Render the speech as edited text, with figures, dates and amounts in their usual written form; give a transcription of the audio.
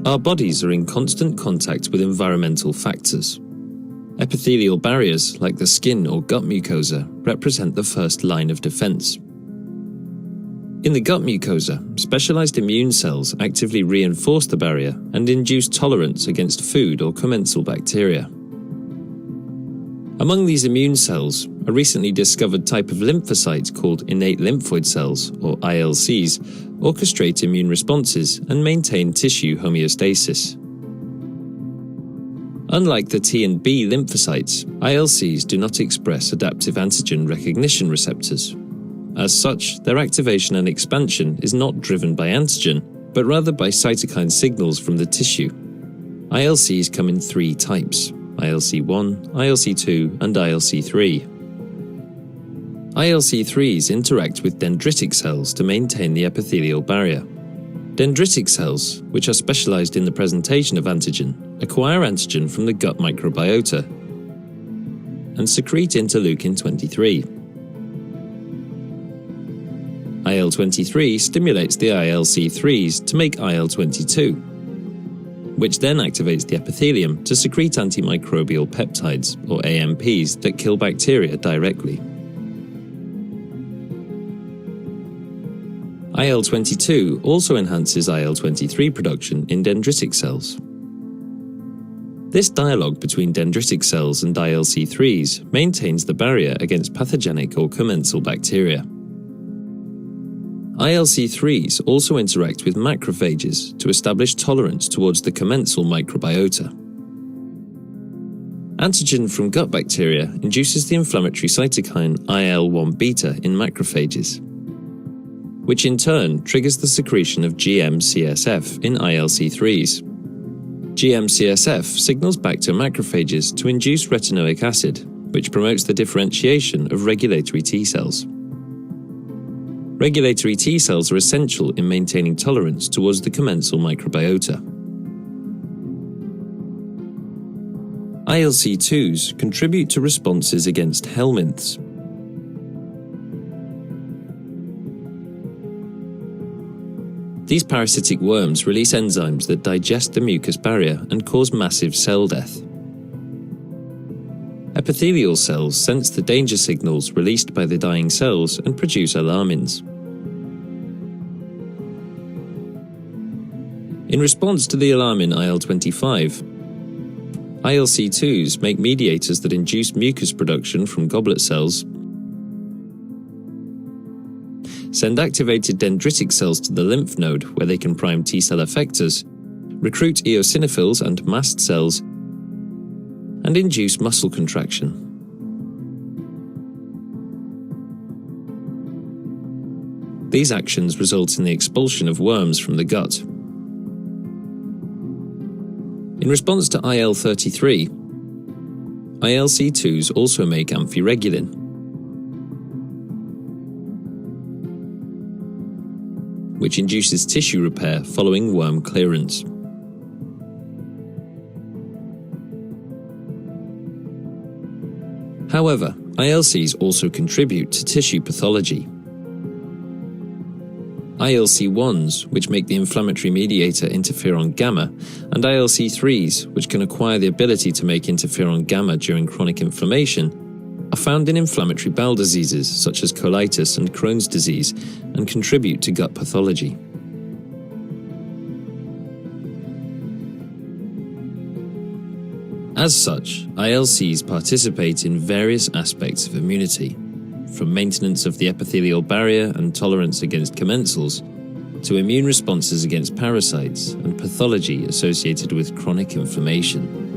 Our bodies are in constant contact with environmental factors. Epithelial barriers, like the skin or gut mucosa, represent the first line of defense. In the gut mucosa, specialized immune cells actively reinforce the barrier and induce tolerance against food or commensal bacteria. Among these immune cells, a recently discovered type of lymphocyte called innate lymphoid cells, or ILCs, orchestrate immune responses and maintain tissue homeostasis. Unlike the T and B lymphocytes, ILCs do not express adaptive antigen recognition receptors. As such, their activation and expansion is not driven by antigen, but rather by cytokine signals from the tissue. ILCs come in three types: ILC1, ILC2, and ILC3. ILC3s interact with dendritic cells to maintain the epithelial barrier. Dendritic cells, which are specialized in the presentation of antigen, acquire antigen from the gut microbiota and secrete interleukin-23. IL-23 stimulates the ILC3s to make IL-22, which then activates the epithelium to secrete antimicrobial peptides, or AMPs, that kill bacteria directly. IL-22 also enhances IL-23 production in dendritic cells. This dialogue between dendritic cells and ILC3s maintains the barrier against pathogenic or commensal bacteria. ILC3s also interact with macrophages to establish tolerance towards the commensal microbiota. Antigen from gut bacteria induces the inflammatory cytokine IL-1β in macrophages, which in turn triggers the secretion of GM-CSF in ILC3s. GM-CSF signals back to macrophages to induce retinoic acid, which promotes the differentiation of regulatory T cells. Regulatory T cells are essential in maintaining tolerance towards the commensal microbiota. ILC2s contribute to responses against helminths. These parasitic worms release enzymes that digest the mucous barrier and cause massive cell death. Epithelial cells sense the danger signals released by the dying cells and produce alarmins. In response to the alarmin IL-25, ILC2s make mediators that induce mucus production from goblet cells, send activated dendritic cells to the lymph node where they can prime T-cell effectors, recruit eosinophils and mast cells, and induce muscle contraction. These actions result in the expulsion of worms from the gut. In response to IL-33, ILC2s also make amphiregulin, which induces tissue repair following worm clearance. However, ILCs also contribute to tissue pathology. ILC1s, which make the inflammatory mediator interferon gamma, and ILC3s, which can acquire the ability to make interferon gamma during chronic inflammation, are found in inflammatory bowel diseases such as colitis and Crohn's disease and contribute to gut pathology. As such, ILCs participate in various aspects of immunity, from maintenance of the epithelial barrier and tolerance against commensals, to immune responses against parasites and pathology associated with chronic inflammation.